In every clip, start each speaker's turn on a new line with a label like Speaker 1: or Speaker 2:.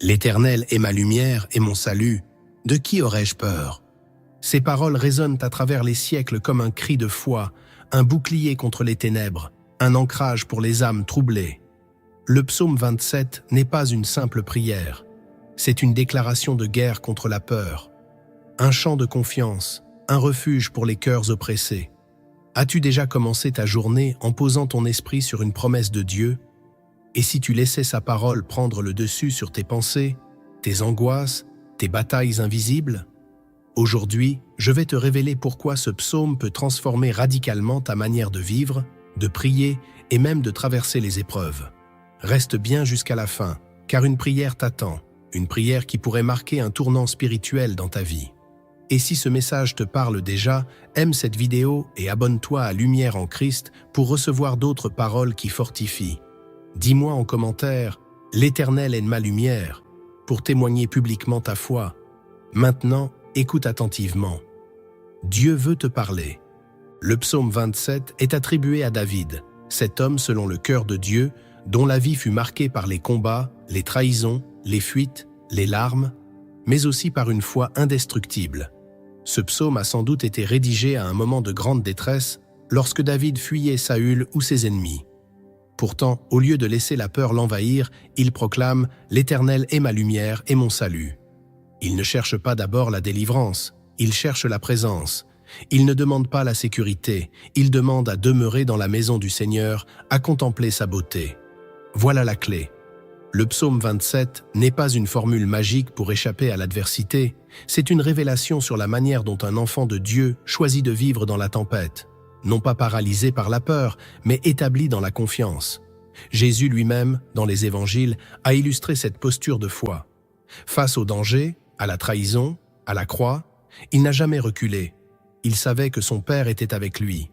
Speaker 1: L'Éternel est ma lumière et mon salut. De qui aurais-je peur? Ces paroles résonnent à travers les siècles comme un cri de foi, un bouclier contre les ténèbres, un ancrage pour les âmes troublées. Le psaume 27 n'est pas une simple prière. C'est une déclaration de guerre contre la peur. Un chant de confiance, un refuge pour les cœurs oppressés. As-tu déjà commencé ta journée en posant ton esprit sur une promesse de Dieu? Et si tu laissais sa parole prendre le dessus sur tes pensées, tes angoisses, tes batailles invisibles? Aujourd'hui, je vais te révéler pourquoi ce psaume peut transformer radicalement ta manière de vivre, de prier et même de traverser les épreuves. Reste bien jusqu'à la fin, car une prière t'attend, une prière qui pourrait marquer un tournant spirituel dans ta vie. Et si ce message te parle déjà, aime cette vidéo et abonne-toi à Lumière en Christ pour recevoir d'autres paroles qui fortifient. Dis-moi en commentaire « L'Éternel est ma lumière » pour témoigner publiquement ta foi. Maintenant, écoute attentivement. Dieu veut te parler. Le psaume 27 est attribué à David, cet homme selon le cœur de Dieu, dont la vie fut marquée par les combats, les trahisons, les fuites, les larmes, mais aussi par une foi indestructible. Ce psaume a sans doute été rédigé à un moment de grande détresse, lorsque David fuyait Saül ou ses ennemis. Pourtant, au lieu de laisser la peur l'envahir, il proclame « L'Éternel est ma lumière et mon salut ». Il ne cherche pas d'abord la délivrance, il cherche la présence. Il ne demande pas la sécurité, il demande à demeurer dans la maison du Seigneur, à contempler sa beauté. Voilà la clé. Le psaume 27 n'est pas une formule magique pour échapper à l'adversité, c'est une révélation sur la manière dont un enfant de Dieu choisit de vivre dans la tempête, non pas paralysé par la peur, mais établi dans la confiance. Jésus lui-même, dans les évangiles, a illustré cette posture de foi. Face au danger, à la trahison, à la croix, il n'a jamais reculé. Il savait que son Père était avec lui.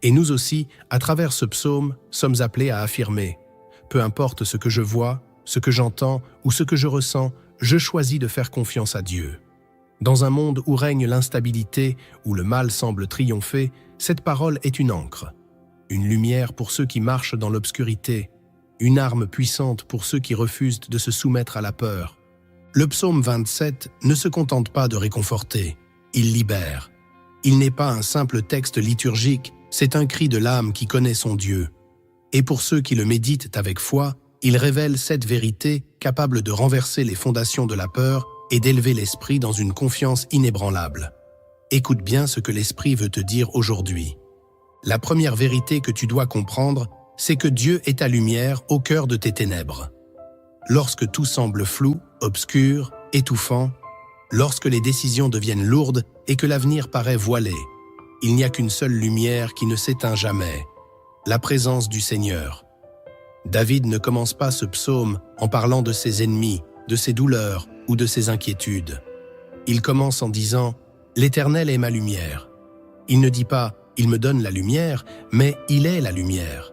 Speaker 1: Et nous aussi, à travers ce psaume, sommes appelés à affirmer « Peu importe ce que je vois, ce que j'entends ou ce que je ressens, je choisis de faire confiance à Dieu. » Dans un monde où règne l'instabilité, où le mal semble triompher, cette parole est une ancre. Une lumière pour ceux qui marchent dans l'obscurité, une arme puissante pour ceux qui refusent de se soumettre à la peur. Le psaume 27 ne se contente pas de réconforter, il libère. Il n'est pas un simple texte liturgique, c'est un cri de l'âme qui connaît son Dieu. Et pour ceux qui le méditent avec foi, il révèle cette vérité capable de renverser les fondations de la peur et d'élever l'esprit dans une confiance inébranlable. Écoute bien ce que l'Esprit veut te dire aujourd'hui. La première vérité que tu dois comprendre, c'est que Dieu est ta lumière au cœur de tes ténèbres. Lorsque tout semble flou, obscur, étouffant, lorsque les décisions deviennent lourdes et que l'avenir paraît voilé, il n'y a qu'une seule lumière qui ne s'éteint jamais, la présence du Seigneur. David ne commence pas ce psaume en parlant de ses ennemis, de ses douleurs ou de ses inquiétudes. Il commence en disant « L'Éternel est ma lumière ». Il ne dit pas « Il me donne la lumière », mais « Il est la lumière ».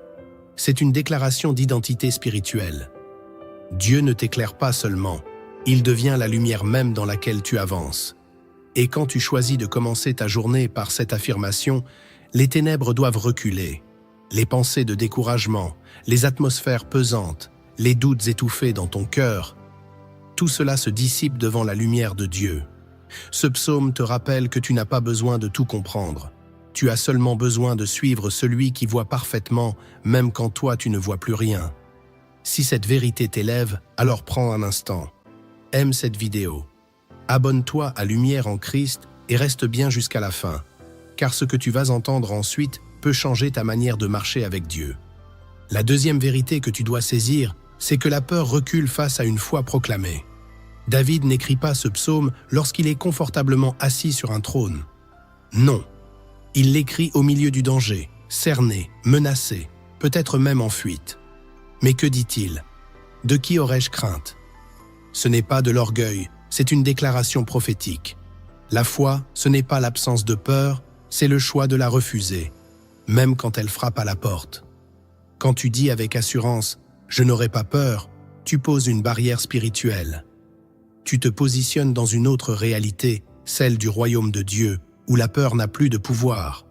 Speaker 1: C'est une déclaration d'identité spirituelle. Dieu ne t'éclaire pas seulement, il devient la lumière même dans laquelle tu avances. Et quand tu choisis de commencer ta journée par cette affirmation, les ténèbres doivent reculer. Les pensées de découragement, les atmosphères pesantes, les doutes étouffés dans ton cœur, tout cela se dissipe devant la lumière de Dieu. Ce psaume te rappelle que tu n'as pas besoin de tout comprendre. Tu as seulement besoin de suivre celui qui voit parfaitement, même quand toi tu ne vois plus rien. Si cette vérité t'élève, alors prends un instant. Aime cette vidéo. Abonne-toi à Lumière en Christ et reste bien jusqu'à la fin, car ce que tu vas entendre ensuite peut changer ta manière de marcher avec Dieu. La deuxième vérité que tu dois saisir, c'est que la peur recule face à une foi proclamée. David n'écrit pas ce psaume lorsqu'il est confortablement assis sur un trône. Non, il l'écrit au milieu du danger, cerné, menacé, peut-être même en fuite. Mais que dit-il? De qui aurais-je crainte? Ce n'est pas de l'orgueil, c'est une déclaration prophétique. La foi, ce n'est pas l'absence de peur, c'est le choix de la refuser, même quand elle frappe à la porte. Quand tu dis avec assurance « je n'aurai pas peur », tu poses une barrière spirituelle. Tu te positionnes dans une autre réalité, celle du royaume de Dieu, où la peur n'a plus de pouvoir.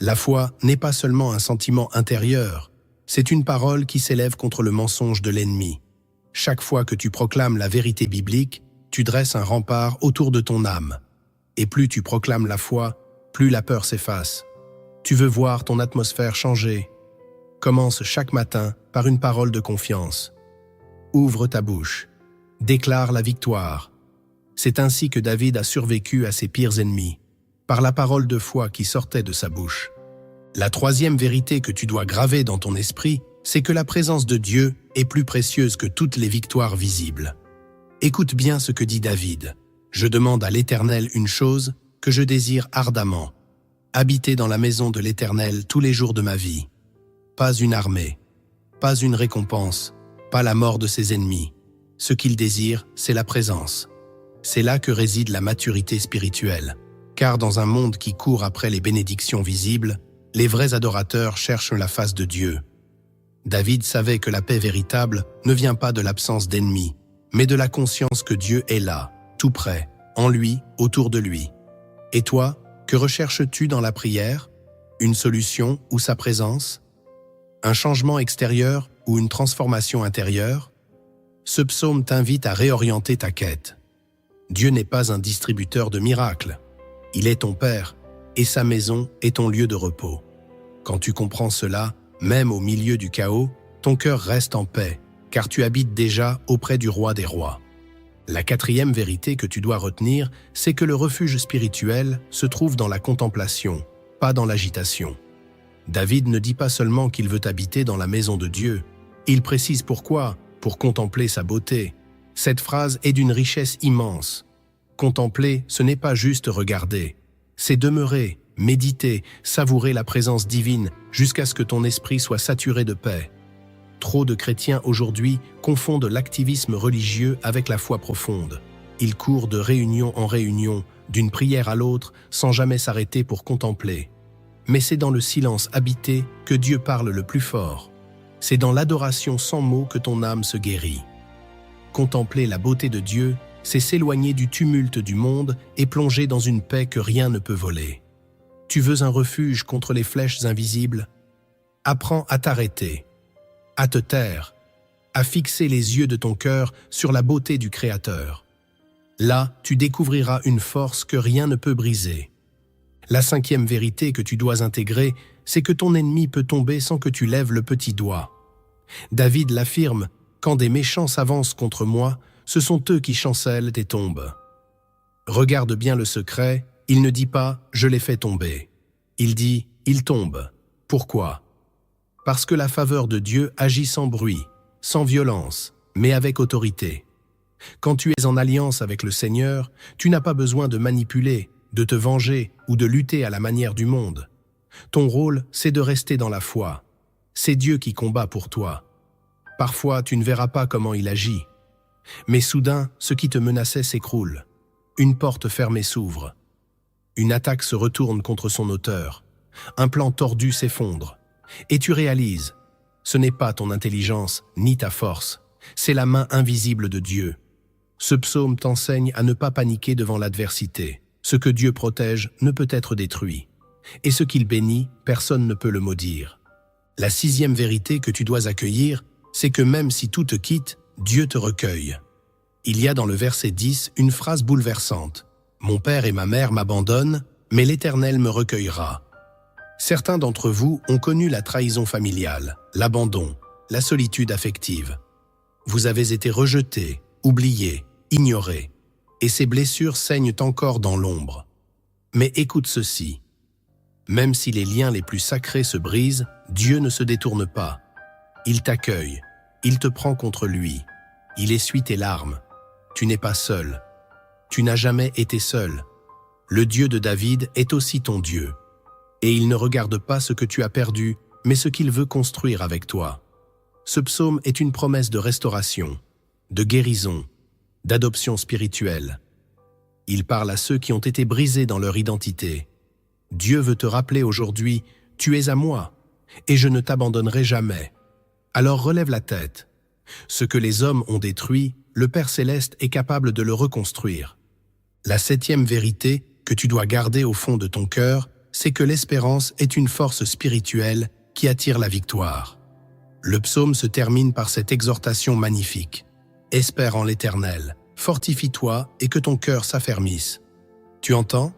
Speaker 1: La foi n'est pas seulement un sentiment intérieur, c'est une parole qui s'élève contre le mensonge de l'ennemi. Chaque fois que tu proclames la vérité biblique, tu dresses un rempart autour de ton âme. Et plus tu proclames la foi, plus la peur s'efface. Tu veux voir ton atmosphère changer. Commence chaque matin par une parole de confiance. Ouvre ta bouche. Déclare la victoire. C'est ainsi que David a survécu à ses pires ennemis, par la parole de foi qui sortait de sa bouche. La troisième vérité que tu dois graver dans ton esprit, c'est que la présence de Dieu est plus précieuse que toutes les victoires visibles. Écoute bien ce que dit David. « Je demande à l'Éternel une chose que je désire ardemment, habiter dans la maison de l'Éternel tous les jours de ma vie. Pas une armée, pas une récompense, pas la mort de ses ennemis. Ce qu'il désire, c'est la présence. C'est là que réside la maturité spirituelle. Car dans un monde qui court après les bénédictions visibles, les vrais adorateurs cherchent la face de Dieu. David savait que la paix véritable ne vient pas de l'absence d'ennemis, mais de la conscience que Dieu est là, tout près, en lui, autour de lui. Et toi, que recherches-tu dans la prière? Une solution ou sa présence? Un changement extérieur ou une transformation intérieure? Ce psaume t'invite à réorienter ta quête. Dieu n'est pas un distributeur de miracles. Il est ton Père, et sa maison est ton lieu de repos. Quand tu comprends cela, même au milieu du chaos, ton cœur reste en paix, car tu habites déjà auprès du Roi des rois. La quatrième vérité que tu dois retenir, c'est que le refuge spirituel se trouve dans la contemplation, pas dans l'agitation. David ne dit pas seulement qu'il veut habiter dans la maison de Dieu, il précise pourquoi, pour contempler sa beauté. Cette phrase est d'une richesse immense. Contempler, ce n'est pas juste regarder, c'est demeurer, méditer, savourer la présence divine jusqu'à ce que ton esprit soit saturé de paix. Trop de chrétiens aujourd'hui confondent l'activisme religieux avec la foi profonde. Ils courent de réunion en réunion, d'une prière à l'autre, sans jamais s'arrêter pour contempler. Mais c'est dans le silence habité que Dieu parle le plus fort. C'est dans l'adoration sans mots que ton âme se guérit. Contempler la beauté de Dieu, c'est s'éloigner du tumulte du monde et plonger dans une paix que rien ne peut voler. Tu veux un refuge contre les flèches invisibles? Apprends à t'arrêter, à te taire, à fixer les yeux de ton cœur sur la beauté du Créateur. Là, tu découvriras une force que rien ne peut briser. La cinquième vérité que tu dois intégrer, c'est que ton ennemi peut tomber sans que tu lèves le petit doigt. David l'affirme, « Quand des méchants s'avancent contre moi, ce sont eux qui chancellent et tombent. » Regarde bien le secret, il ne dit pas « je l'ai fait tomber ». Il dit « il tombe ». Pourquoi? Parce que la faveur de Dieu agit sans bruit, sans violence, mais avec autorité. Quand tu es en alliance avec le Seigneur, tu n'as pas besoin de manipuler, de te venger ou de lutter à la manière du monde. Ton rôle, c'est de rester dans la foi. C'est Dieu qui combat pour toi. Parfois, tu ne verras pas comment il agit. Mais soudain, ce qui te menaçait s'écroule. Une porte fermée s'ouvre. Une attaque se retourne contre son auteur. Un plan tordu s'effondre. Et tu réalises, ce n'est pas ton intelligence ni ta force, c'est la main invisible de Dieu. Ce psaume t'enseigne à ne pas paniquer devant l'adversité. Ce que Dieu protège ne peut être détruit. Et ce qu'il bénit, personne ne peut le maudire. La sixième vérité que tu dois accueillir, c'est que même si tout te quitte, Dieu te recueille. Il y a dans le verset 10 une phrase bouleversante. « Mon père et ma mère m'abandonnent, mais l'Éternel me recueillera. » Certains d'entre vous ont connu la trahison familiale, l'abandon, la solitude affective. Vous avez été rejetés, oubliés, ignorés, et ces blessures saignent encore dans l'ombre. Mais écoute ceci. Même si les liens les plus sacrés se brisent, Dieu ne se détourne pas. Il t'accueille, il te prend contre lui, il essuie tes larmes. Tu n'es pas seul. Tu n'as jamais été seul. Le Dieu de David est aussi ton Dieu. Et il ne regarde pas ce que tu as perdu, mais ce qu'il veut construire avec toi. Ce psaume est une promesse de restauration, de guérison, d'adoption spirituelle. Il parle à ceux qui ont été brisés dans leur identité. Dieu veut te rappeler aujourd'hui, tu es à moi, et je ne t'abandonnerai jamais. Alors relève la tête. Ce que les hommes ont détruit, le Père Céleste est capable de le reconstruire. La septième vérité que tu dois garder au fond de ton cœur, c'est que l'espérance est une force spirituelle qui attire la victoire. Le psaume se termine par cette exhortation magnifique. Espère en l'Éternel, fortifie-toi et que ton cœur s'affermisse. Tu entends?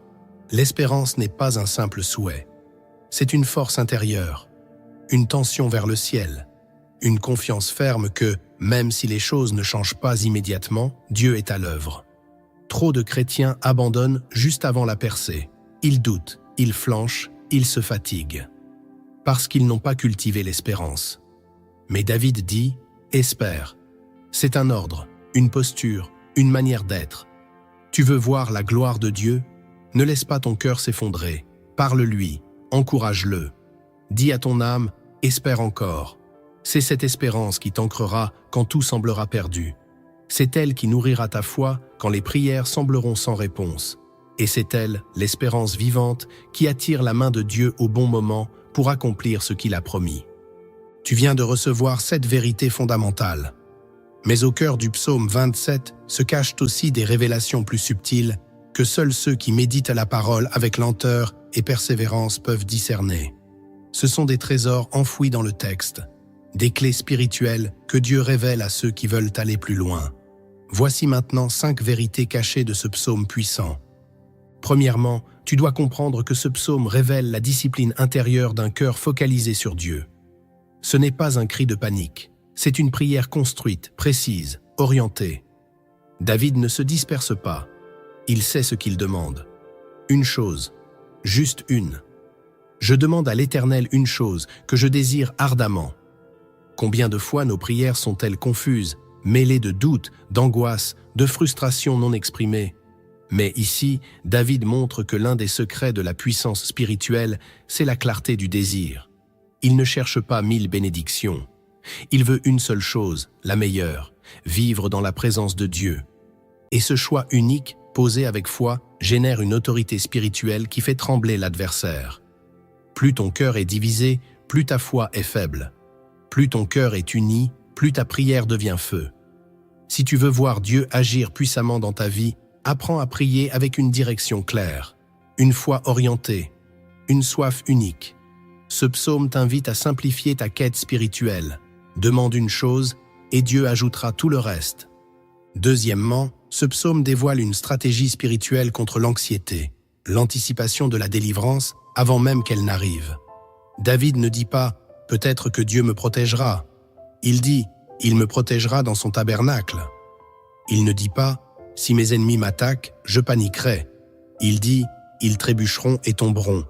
Speaker 1: L'espérance n'est pas un simple souhait. C'est une force intérieure, une tension vers le ciel, une confiance ferme que, même si les choses ne changent pas immédiatement, Dieu est à l'œuvre. Trop de chrétiens abandonnent juste avant la percée. Ils doutent, ils flanchent, ils se fatiguent. Parce qu'ils n'ont pas cultivé l'espérance. Mais David dit « Espère ». C'est un ordre, une posture, une manière d'être. Tu veux voir la gloire de Dieu? Ne laisse pas ton cœur s'effondrer. Parle-lui, encourage-le. Dis à ton âme « Espère encore ». C'est cette espérance qui t'ancrera quand tout semblera perdu. C'est elle qui nourrira ta foi quand les prières sembleront sans réponse. Et c'est elle, l'espérance vivante, qui attire la main de Dieu au bon moment pour accomplir ce qu'il a promis. Tu viens de recevoir cette vérité fondamentale. Mais au cœur du psaume 27 se cachent aussi des révélations plus subtiles que seuls ceux qui méditent la parole avec lenteur et persévérance peuvent discerner. Ce sont des trésors enfouis dans le texte, des clés spirituelles que Dieu révèle à ceux qui veulent aller plus loin. Voici maintenant 5 vérités cachées de ce psaume puissant. Premièrement, tu dois comprendre que ce psaume révèle la discipline intérieure d'un cœur focalisé sur Dieu. Ce n'est pas un cri de panique, c'est une prière construite, précise, orientée. David ne se disperse pas, il sait ce qu'il demande. Une chose, juste une. Je demande à l'Éternel une chose que je désire ardemment. Combien de fois nos prières sont-elles confuses, mêlées de doutes, d'angoisses, de frustrations non exprimées? Mais ici, David montre que l'un des secrets de la puissance spirituelle, c'est la clarté du désir. Il ne cherche pas 1000 bénédictions. Il veut une seule chose, la meilleure, vivre dans la présence de Dieu. Et ce choix unique, posé avec foi, génère une autorité spirituelle qui fait trembler l'adversaire. Plus ton cœur est divisé, plus ta foi est faible. Plus ton cœur est uni, plus ta prière devient feu. Si tu veux voir Dieu agir puissamment dans ta vie, apprends à prier avec une direction claire, une foi orientée, une soif unique. Ce psaume t'invite à simplifier ta quête spirituelle. Demande une chose et Dieu ajoutera tout le reste. Deuxièmement, ce psaume dévoile une stratégie spirituelle contre l'anxiété, l'anticipation de la délivrance avant même qu'elle n'arrive. David ne dit pas « peut-être que Dieu me protégera ». Il dit « il me protégera dans son tabernacle ». Il ne dit pas « si mes ennemis m'attaquent, je paniquerai ». Il dit « ils trébucheront et tomberont ».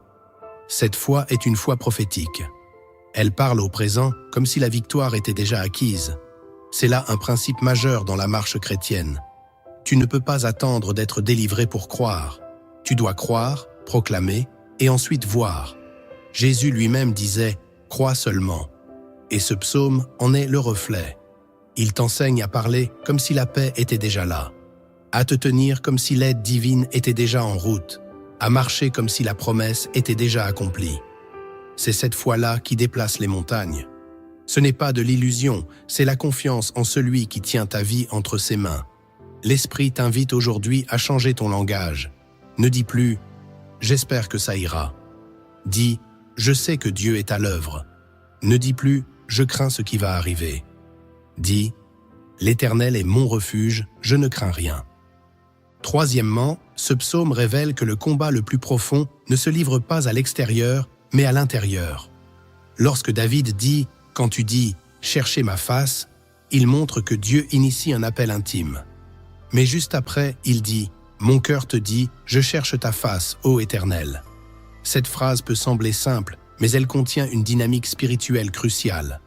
Speaker 1: Cette foi est une foi prophétique. Elle parle au présent comme si la victoire était déjà acquise. C'est là un principe majeur dans la marche chrétienne. Tu ne peux pas attendre d'être délivré pour croire. Tu dois croire, proclamer et ensuite voir. Jésus lui-même disait « crois seulement ». Et ce psaume en est le reflet. Il t'enseigne à parler comme si la paix était déjà là, à te tenir comme si l'aide divine était déjà en route, à marcher comme si la promesse était déjà accomplie. C'est cette foi-là qui déplace les montagnes. Ce n'est pas de l'illusion, c'est la confiance en celui qui tient ta vie entre ses mains. L'Esprit t'invite aujourd'hui à changer ton langage. Ne dis plus « j'espère que ça ira ». Dis « je sais que Dieu est à l'œuvre ». Ne dis plus « je crains ce qui va arriver ». Dis « l'Éternel est mon refuge, je ne crains rien ». Troisièmement, ce psaume révèle que le combat le plus profond ne se livre pas à l'extérieur, mais à l'intérieur. Lorsque David dit « quand tu dis « cherchez ma face », il montre que Dieu initie un appel intime. Mais juste après, il dit « mon cœur te dit « je cherche ta face, ô Éternel ». Cette phrase peut sembler simple, mais elle contient une dynamique spirituelle cruciale.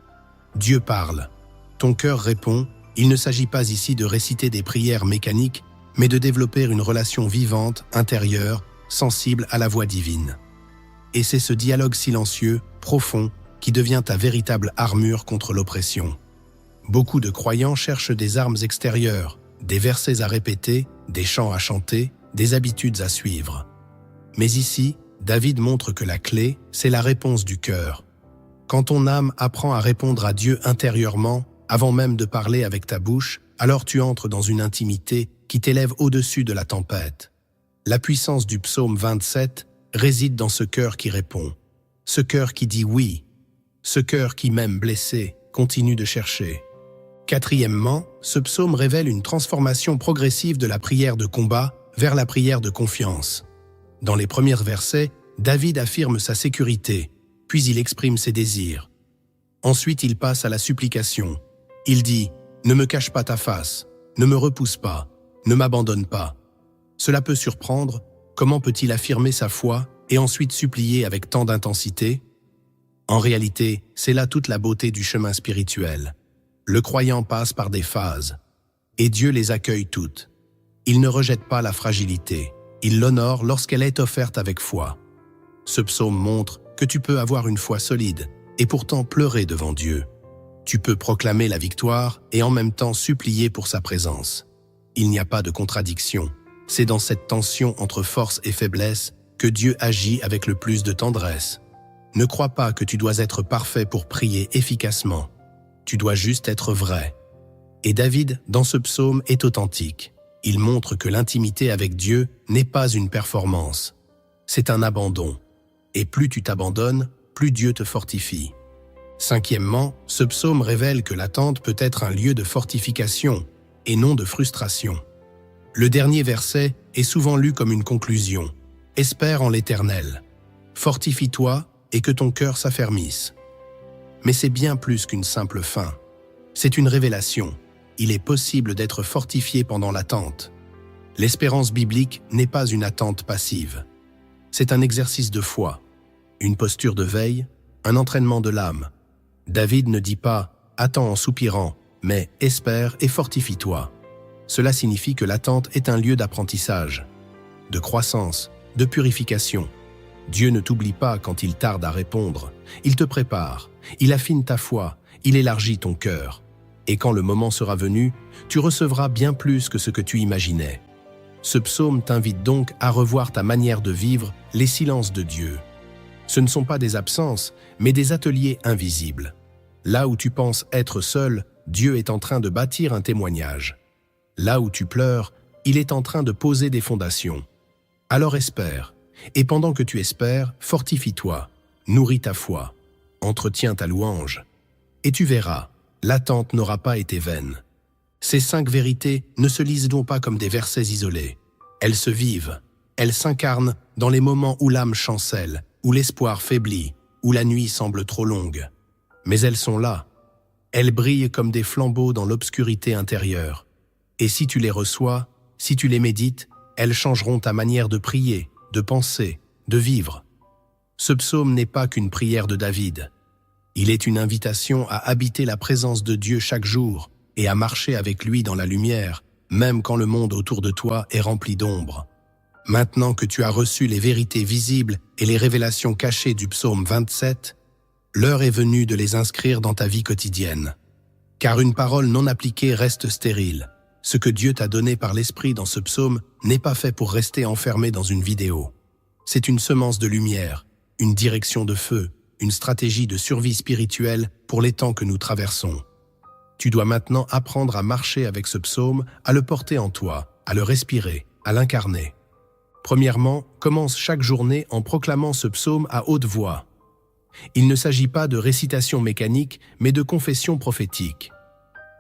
Speaker 1: Dieu parle. Ton cœur répond. Il ne s'agit pas ici de réciter des prières mécaniques, mais de développer une relation vivante, intérieure, sensible à la voix divine. Et c'est ce dialogue silencieux, profond, qui devient ta véritable armure contre l'oppression. Beaucoup de croyants cherchent des armes extérieures, des versets à répéter, des chants à chanter, des habitudes à suivre. Mais ici, David montre que la clé, c'est la réponse du cœur. Quand ton âme apprend à répondre à Dieu intérieurement, avant même de parler avec ta bouche, alors tu entres dans une intimité qui t'élève au-dessus de la tempête. La puissance du psaume 27 réside dans ce cœur qui répond, ce cœur qui dit oui, ce cœur qui, même blessé, continue de chercher. Quatrièmement, ce psaume révèle une transformation progressive de la prière de combat vers la prière de confiance. Dans les premiers versets, David affirme sa sécurité, puis il exprime ses désirs. Ensuite, il passe à la supplication. Il dit « Ne me cache pas ta face, ne me repousse pas, ne m'abandonne pas ». Cela peut surprendre, comment peut-il affirmer sa foi et ensuite supplier avec tant d'intensité? En réalité, c'est là toute la beauté du chemin spirituel. Le croyant passe par des phases, et Dieu les accueille toutes. Il ne rejette pas la fragilité, il l'honore lorsqu'elle est offerte avec foi. Ce psaume montre que tu peux avoir une foi solide et pourtant pleurer devant Dieu. Tu peux proclamer la victoire et en même temps supplier pour sa présence. Il n'y a pas de contradiction. C'est dans cette tension entre force et faiblesse que Dieu agit avec le plus de tendresse. Ne crois pas que tu dois être parfait pour prier efficacement. Tu dois juste être vrai. Et David, dans ce psaume, est authentique. Il montre que l'intimité avec Dieu n'est pas une performance. C'est un abandon. Et plus tu t'abandonnes, plus Dieu te fortifie. Cinquièmement, ce psaume révèle que l'attente peut être un lieu de fortification et non de frustration. Le dernier verset est souvent lu comme une conclusion. « Espère en l'Éternel. Fortifie-toi et que ton cœur s'affermisse. » Mais c'est bien plus qu'une simple fin. C'est une révélation. Il est possible d'être fortifié pendant l'attente. L'espérance biblique n'est pas une attente passive. C'est un exercice de foi, une posture de veille, un entraînement de l'âme. David ne dit pas « attends en soupirant », mais « espère et fortifie-toi ». Cela signifie que l'attente est un lieu d'apprentissage, de croissance, de purification. Dieu ne t'oublie pas quand il tarde à répondre. Il te prépare, il affine ta foi, il élargit ton cœur. Et quand le moment sera venu, tu recevras bien plus que ce que tu imaginais. Ce psaume t'invite donc à revoir ta manière de vivre les silences de Dieu. Ce ne sont pas des absences, mais des ateliers invisibles. Là où tu penses être seul, Dieu est en train de bâtir un témoignage. Là où tu pleures, il est en train de poser des fondations. Alors espère, et pendant que tu espères, fortifie-toi, nourris ta foi, entretiens ta louange. Et tu verras, l'attente n'aura pas été vaine. Ces 5 vérités ne se lisent donc pas comme des versets isolés. Elles se vivent, elles s'incarnent dans les moments où l'âme chancelle, où l'espoir faiblit, où la nuit semble trop longue. Mais elles sont là. Elles brillent comme des flambeaux dans l'obscurité intérieure. Et si tu les reçois, si tu les médites, elles changeront ta manière de prier, de penser, de vivre. Ce psaume n'est pas qu'une prière de David. Il est une invitation à habiter la présence de Dieu chaque jour et à marcher avec lui dans la lumière, même quand le monde autour de toi est rempli d'ombre. Maintenant que tu as reçu les vérités visibles et les révélations cachées du psaume 27, l'heure est venue de les inscrire dans ta vie quotidienne. Car une parole non appliquée reste stérile. Ce que Dieu t'a donné par l'Esprit dans ce psaume n'est pas fait pour rester enfermé dans une vidéo. C'est une semence de lumière, une direction de feu, une stratégie de survie spirituelle pour les temps que nous traversons. Tu dois maintenant apprendre à marcher avec ce psaume, à le porter en toi, à le respirer, à l'incarner. Premièrement, commence chaque journée en proclamant ce psaume à haute voix. Il ne s'agit pas de récitation mécanique, mais de confession prophétique.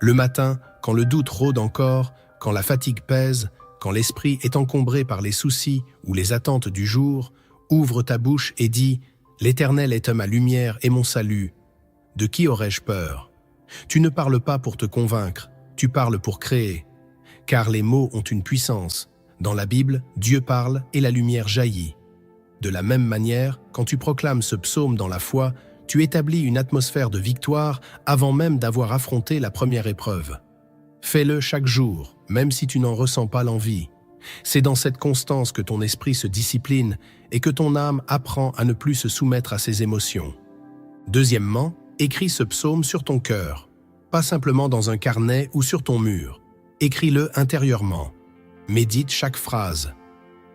Speaker 1: Le matin, quand le doute rôde encore, quand la fatigue pèse, quand l'esprit est encombré par les soucis ou les attentes du jour, ouvre ta bouche et dis « L'Éternel est ma lumière et mon salut. De qui aurais-je peur ?» Tu ne parles pas pour te convaincre, tu parles pour créer. Car les mots ont une puissance. Dans la Bible, Dieu parle et la lumière jaillit. De la même manière, quand tu proclames ce psaume dans la foi, tu établis une atmosphère de victoire avant même d'avoir affronté la première épreuve. Fais-le chaque jour, même si tu n'en ressens pas l'envie. C'est dans cette constance que ton esprit se discipline et que ton âme apprend à ne plus se soumettre à ses émotions. Deuxièmement, écris ce psaume sur ton cœur, pas simplement dans un carnet ou sur ton mur. Écris-le intérieurement. Médite chaque phrase.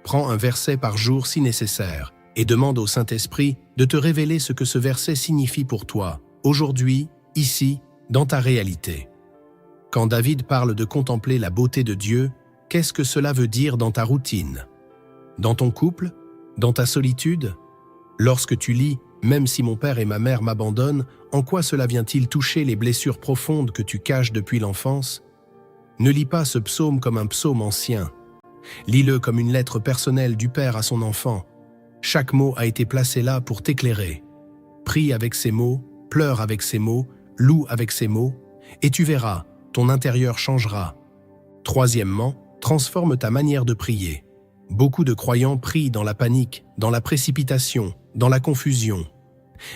Speaker 1: Prends un verset par jour si nécessaire et demande au Saint-Esprit de te révéler ce que ce verset signifie pour toi, aujourd'hui, ici, dans ta réalité. Quand David parle de contempler la beauté de Dieu, qu'est-ce que cela veut dire dans ta routine? Dans ton couple? Dans ta solitude? Lorsque tu lis « Même si mon père et ma mère m'abandonnent » En quoi cela vient-il toucher les blessures profondes que tu caches depuis l'enfance? Ne lis pas ce psaume comme un psaume ancien. Lis-le comme une lettre personnelle du père à son enfant. Chaque mot a été placé là pour t'éclairer. Prie avec ces mots, pleure avec ces mots, loue avec ces mots, et tu verras, ton intérieur changera. Troisièmement, transforme ta manière de prier. Beaucoup de croyants prient dans la panique, dans la précipitation, dans la confusion.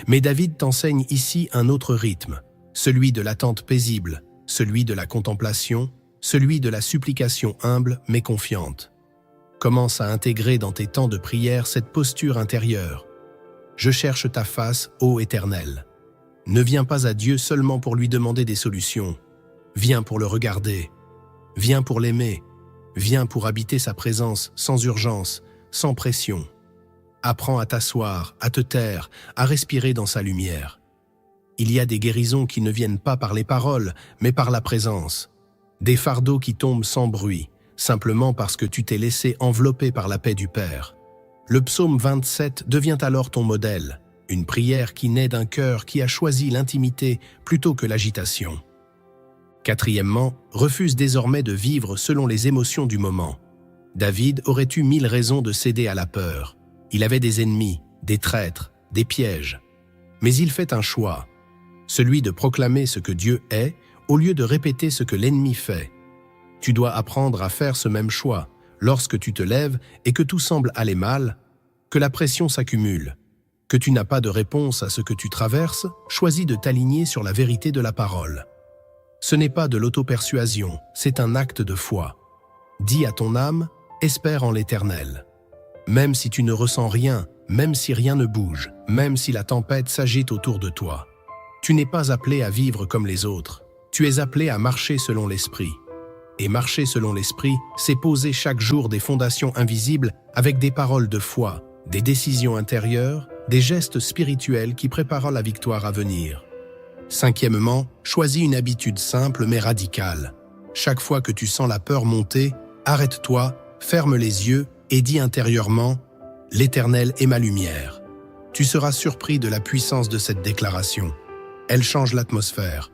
Speaker 1: Mais David t'enseigne ici un autre rythme, celui de l'attente paisible, celui de la contemplation, celui de la supplication humble mais confiante. Commence à intégrer dans tes temps de prière cette posture intérieure. Je cherche ta face, ô Éternel. Ne viens pas à Dieu seulement pour lui demander des solutions. Viens pour le regarder. Viens pour l'aimer. Viens pour habiter sa présence sans urgence, sans pression. Apprends à t'asseoir, à te taire, à respirer dans sa lumière. Il y a des guérisons qui ne viennent pas par les paroles, mais par la présence. Des fardeaux qui tombent sans bruit, simplement parce que tu t'es laissé envelopper par la paix du Père. Le psaume 27 devient alors ton modèle, une prière qui naît d'un cœur qui a choisi l'intimité plutôt que l'agitation. Quatrièmement, refuse désormais de vivre selon les émotions du moment. David aurait eu 1000 raisons de céder à la peur. Il avait des ennemis, des traîtres, des pièges. Mais il fait un choix, celui de proclamer ce que Dieu est au lieu de répéter ce que l'ennemi fait. Tu dois apprendre à faire ce même choix lorsque tu te lèves et que tout semble aller mal, que la pression s'accumule, que tu n'as pas de réponse à ce que tu traverses, choisis de t'aligner sur la vérité de la parole. Ce n'est pas de l'auto-persuasion, c'est un acte de foi. Dis à ton âme, espère en l'Éternel. Même si tu ne ressens rien, même si rien ne bouge, même si la tempête s'agite autour de toi, tu n'es pas appelé à vivre comme les autres. Tu es appelé à marcher selon l'Esprit. Et marcher selon l'Esprit, c'est poser chaque jour des fondations invisibles avec des paroles de foi, des décisions intérieures, des gestes spirituels qui préparent la victoire à venir. Cinquièmement, choisis une habitude simple mais radicale. Chaque fois que tu sens la peur monter, arrête-toi, ferme les yeux et dis intérieurement « L'Éternel est ma lumière ». Tu seras surpris de la puissance de cette déclaration. Elle change l'atmosphère,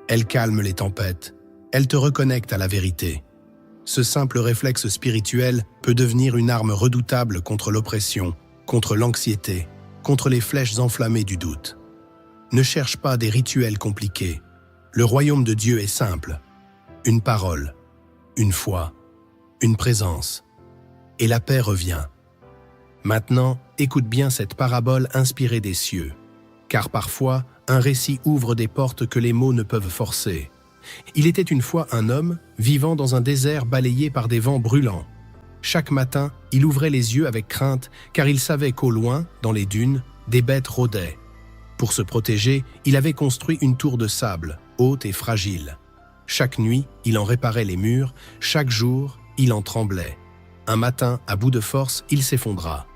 Speaker 1: elle calme les tempêtes, elle te reconnecte à la vérité. Ce simple réflexe spirituel peut devenir une arme redoutable contre l'oppression, contre l'anxiété, contre les flèches enflammées du doute. Ne cherche pas des rituels compliqués. Le royaume de Dieu est simple. Une parole, une foi, une présence. Et la paix revient. Maintenant, écoute bien cette parabole inspirée des cieux. Car parfois, un récit ouvre des portes que les mots ne peuvent forcer. Il était une fois un homme vivant dans un désert balayé par des vents brûlants. Chaque matin, il ouvrait les yeux avec crainte car il savait qu'au loin, dans les dunes, des bêtes rôdaient. Pour se protéger, il avait construit une tour de sable, haute et fragile. Chaque nuit, il en réparait les murs, chaque jour, il en tremblait. Un matin, à bout de force, il s'effondra.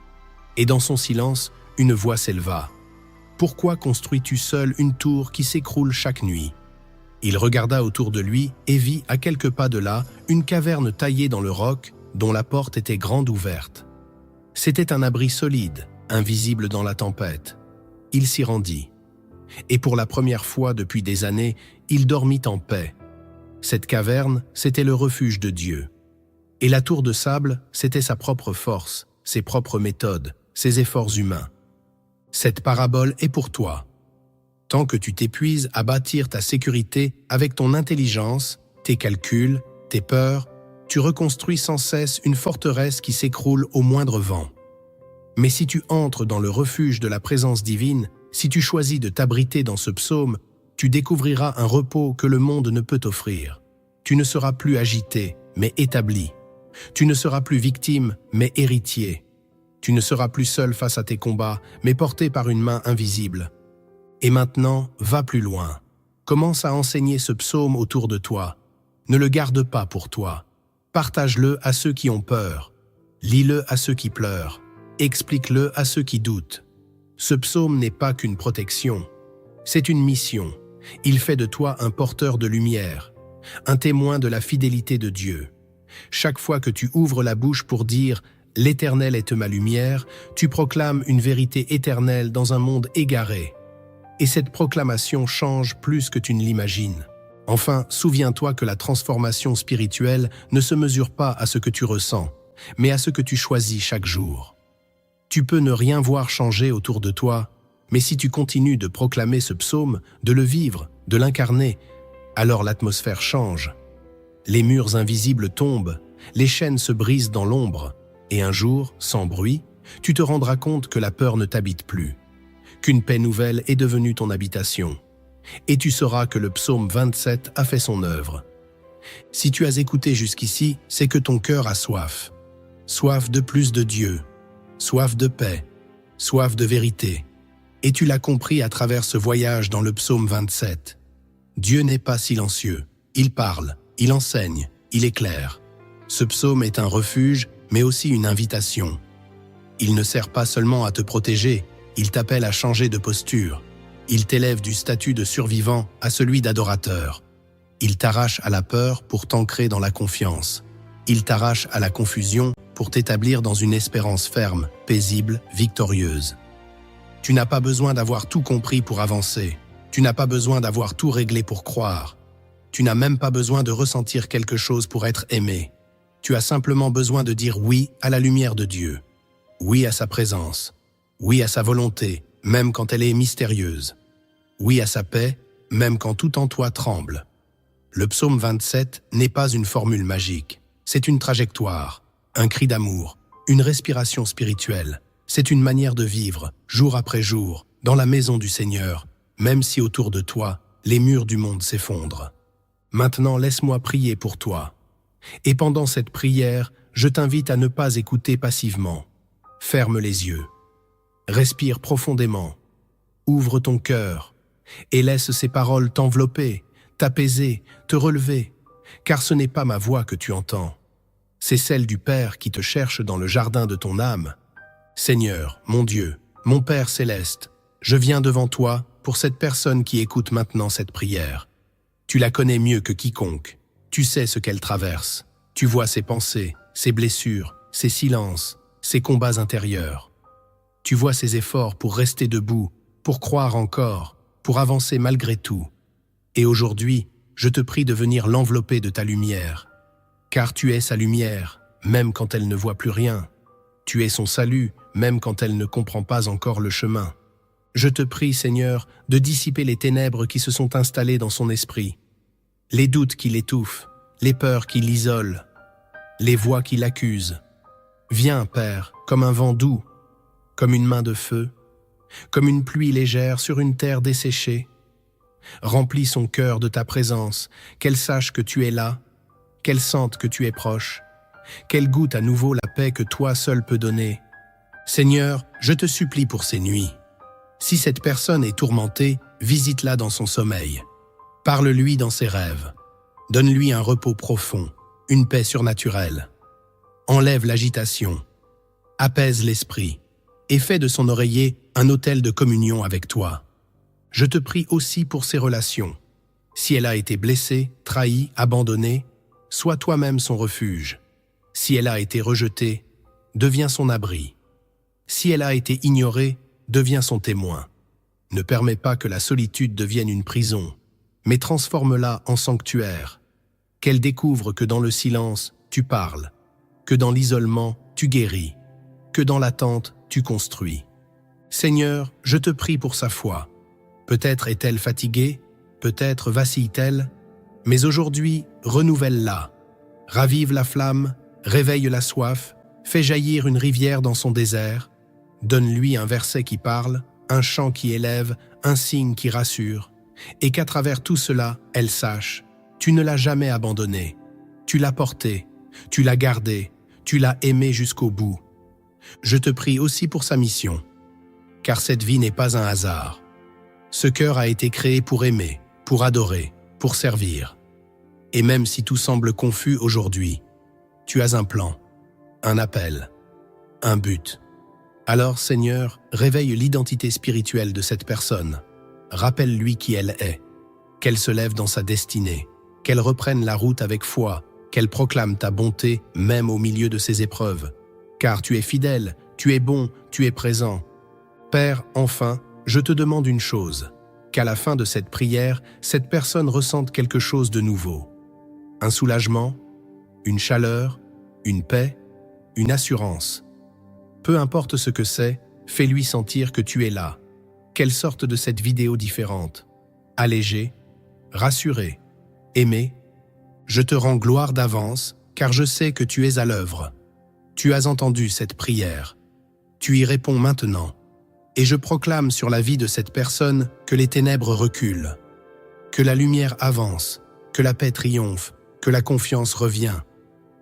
Speaker 1: Et dans son silence, une voix s'éleva. « Pourquoi construis-tu seul une tour qui s'écroule chaque nuit ?» Il regarda autour de lui et vit à quelques pas de là une caverne taillée dans le roc dont la porte était grande ouverte. C'était un abri solide, invisible dans la tempête. Il s'y rendit. Et pour la première fois depuis des années, il dormit en paix. Cette caverne, c'était le refuge de Dieu. Et la tour de sable, c'était sa propre force, ses propres méthodes, ses efforts humains. Cette parabole est pour toi. Tant que tu t'épuises à bâtir ta sécurité avec ton intelligence, tes calculs, tes peurs, tu reconstruis sans cesse une forteresse qui s'écroule au moindre vent. Mais si tu entres dans le refuge de la présence divine, si tu choisis de t'abriter dans ce psaume, tu découvriras un repos que le monde ne peut t'offrir. Tu ne seras plus agité, mais établi. Tu ne seras plus victime, mais héritier. Tu ne seras plus seul face à tes combats, mais porté par une main invisible. Et maintenant, va plus loin. Commence à enseigner ce psaume autour de toi. Ne le garde pas pour toi. Partage-le à ceux qui ont peur. Lis-le à ceux qui pleurent. Explique-le à ceux qui doutent. Ce psaume n'est pas qu'une protection. C'est une mission. Il fait de toi un porteur de lumière, un témoin de la fidélité de Dieu. Chaque fois que tu ouvres la bouche pour dire « L'Éternel est ma lumière », tu proclames une vérité éternelle dans un monde égaré. Et cette proclamation change plus que tu ne l'imagines. Enfin, souviens-toi que la transformation spirituelle ne se mesure pas à ce que tu ressens, mais à ce que tu choisis chaque jour. Tu peux ne rien voir changer autour de toi, mais si tu continues de proclamer ce psaume, de le vivre, de l'incarner, alors l'atmosphère change. Les murs invisibles tombent, les chaînes se brisent dans l'ombre, et un jour, sans bruit, tu te rendras compte que la peur ne t'habite plus, qu'une paix nouvelle est devenue ton habitation. Et tu sauras que le psaume 27 a fait son œuvre. Si tu as écouté jusqu'ici, c'est que ton cœur a soif. Soif de plus de Dieu, soif de paix, soif de vérité. Et tu l'as compris à travers ce voyage dans le psaume 27. Dieu n'est pas silencieux, il parle, il enseigne, il éclaire. Ce psaume est un refuge, mais aussi une invitation. Il ne sert pas seulement à te protéger, il t'appelle à changer de posture. Il t'élève du statut de survivant à celui d'adorateur. Il t'arrache à la peur pour t'ancrer dans la confiance. Il t'arrache à la confusion pour t'établir dans une espérance ferme, paisible, victorieuse. Tu n'as pas besoin d'avoir tout compris pour avancer. Tu n'as pas besoin d'avoir tout réglé pour croire. Tu n'as même pas besoin de ressentir quelque chose pour être aimé. Tu as simplement besoin de dire oui à la lumière de Dieu. Oui à sa présence. Oui à sa volonté, même quand elle est mystérieuse. Oui à sa paix, même quand tout en toi tremble. Le psaume 27 n'est pas une formule magique. C'est une trajectoire, un cri d'amour, une respiration spirituelle. C'est une manière de vivre, jour après jour, dans la maison du Seigneur, même si autour de toi, les murs du monde s'effondrent. Maintenant, laisse-moi prier pour toi. Et pendant cette prière, je t'invite à ne pas écouter passivement. Ferme les yeux. Respire profondément. Ouvre ton cœur et laisse ces paroles t'envelopper, t'apaiser, te relever, car ce n'est pas ma voix que tu entends. C'est celle du Père qui te cherche dans le jardin de ton âme. Seigneur, mon Dieu, mon Père céleste, je viens devant toi pour cette personne qui écoute maintenant cette prière. Tu la connais mieux que quiconque. Tu sais ce qu'elle traverse. Tu vois ses pensées, ses blessures, ses silences, ses combats intérieurs. Tu vois ses efforts pour rester debout, pour croire encore, pour avancer malgré tout. Et aujourd'hui, je te prie de venir l'envelopper de ta lumière. Car tu es sa lumière, même quand elle ne voit plus rien. Tu es son salut, même quand elle ne comprend pas encore le chemin. Je te prie, Seigneur, de dissiper les ténèbres qui se sont installées dans son esprit, les doutes qui l'étouffent, les peurs qui l'isolent, les voix qui l'accusent. Viens, Père, comme un vent doux, comme une main de feu, comme une pluie légère sur une terre desséchée. Remplis son cœur de ta présence, qu'elle sache que tu es là, qu'elle sente que tu es proche, qu'elle goûte à nouveau la paix que toi seul peux donner. Seigneur, je te supplie pour ces nuits. Si cette personne est tourmentée, visite-la dans son sommeil. Parle-lui dans ses rêves. Donne-lui un repos profond, une paix surnaturelle. Enlève l'agitation, apaise l'esprit et fais de son oreiller un autel de communion avec toi. Je te prie aussi pour ses relations. Si elle a été blessée, trahie, abandonnée, sois toi-même son refuge. Si elle a été rejetée, deviens son abri. Si elle a été ignorée, deviens son témoin. Ne permets pas que la solitude devienne une prison, mais transforme-la en sanctuaire. Qu'elle découvre que dans le silence, tu parles, que dans l'isolement, tu guéris, que dans l'attente, tu construis. Seigneur, je te prie pour sa foi. Peut-être est-elle fatiguée, peut-être vacille-t-elle, mais aujourd'hui, renouvelle-la. Ravive la flamme, réveille la soif, fais jaillir une rivière dans son désert. Donne-lui un verset qui parle, un chant qui élève, un signe qui rassure, et qu'à travers tout cela, elle sache, tu ne l'as jamais abandonnée, tu l'as portée, tu l'as gardée, tu l'as aimée jusqu'au bout. Je te prie aussi pour sa mission, car cette vie n'est pas un hasard. Ce cœur a été créé pour aimer, pour adorer, pour servir. Et même si tout semble confus aujourd'hui, tu as un plan, un appel, un but. Alors, Seigneur, réveille l'identité spirituelle de cette personne. Rappelle-lui qui elle est, qu'elle se lève dans sa destinée, qu'elle reprenne la route avec foi, qu'elle proclame ta bonté même au milieu de ses épreuves. Car tu es fidèle, tu es bon, tu es présent. Père, enfin, je te demande une chose. qu'à la fin de cette prière, cette personne ressente quelque chose de nouveau. Un soulagement, une chaleur, une paix, une assurance. Peu importe ce que c'est, fais-lui sentir que tu es là. Qu'elle sorte de cette vidéo différente. Allégée, rassurée, aimée. Je te rends gloire d'avance, car je sais que tu es à l'œuvre. Tu as entendu cette prière. Tu y réponds maintenant. Et je proclame sur la vie de cette personne que les ténèbres reculent, que la lumière avance, que la paix triomphe, que la confiance revient,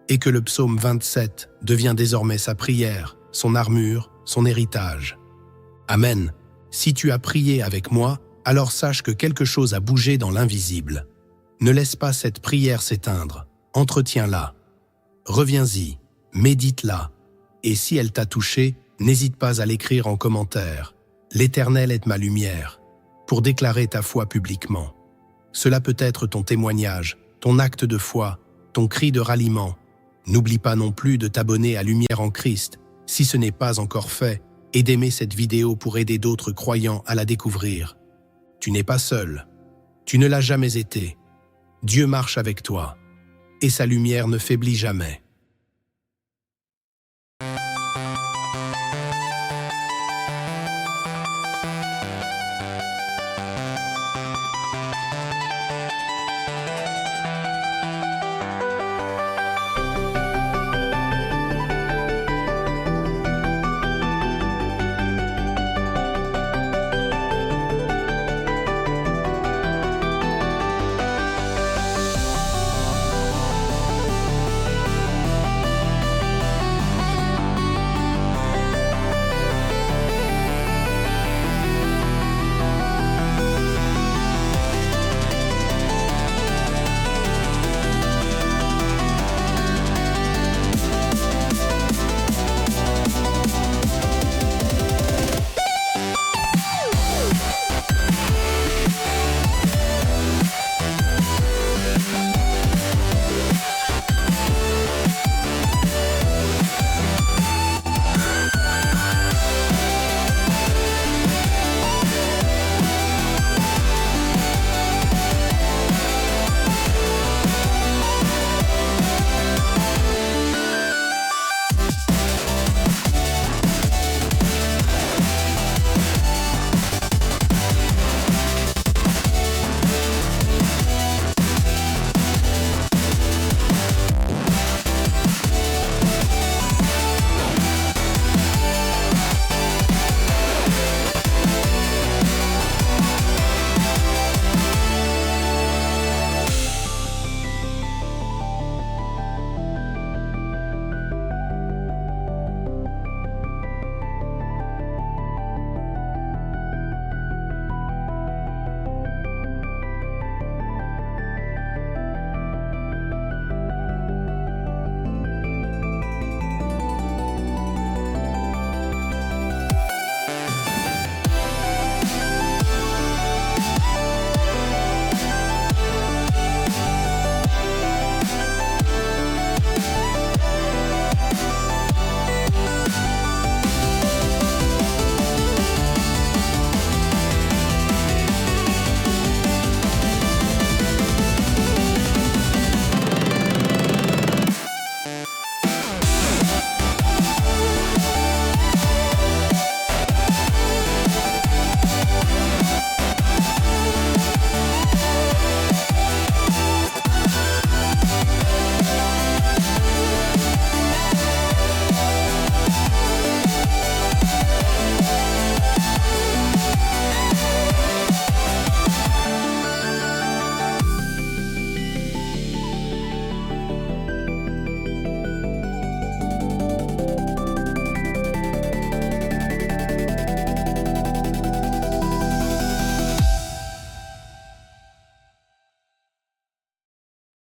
Speaker 1: et que le psaume 27 devient désormais sa prière, son armure, son héritage. Amen. Si tu as prié avec moi, alors sache que quelque chose a bougé dans l'invisible. Ne laisse pas cette prière s'éteindre. Entretiens-la. Reviens-y, médite-la. Et si elle t'a touché, n'hésite pas à l'écrire en commentaire. L'Éternel est ma lumière, pour déclarer ta foi publiquement. Cela peut être ton témoignage, ton acte de foi, ton cri de ralliement. N'oublie pas non plus de t'abonner à Lumière en Christ, si ce n'est pas encore fait, et d'aimer cette vidéo pour aider d'autres croyants à la découvrir. Tu n'es pas seul. Tu ne l'as jamais été. Dieu marche avec toi, et sa lumière ne faiblit jamais.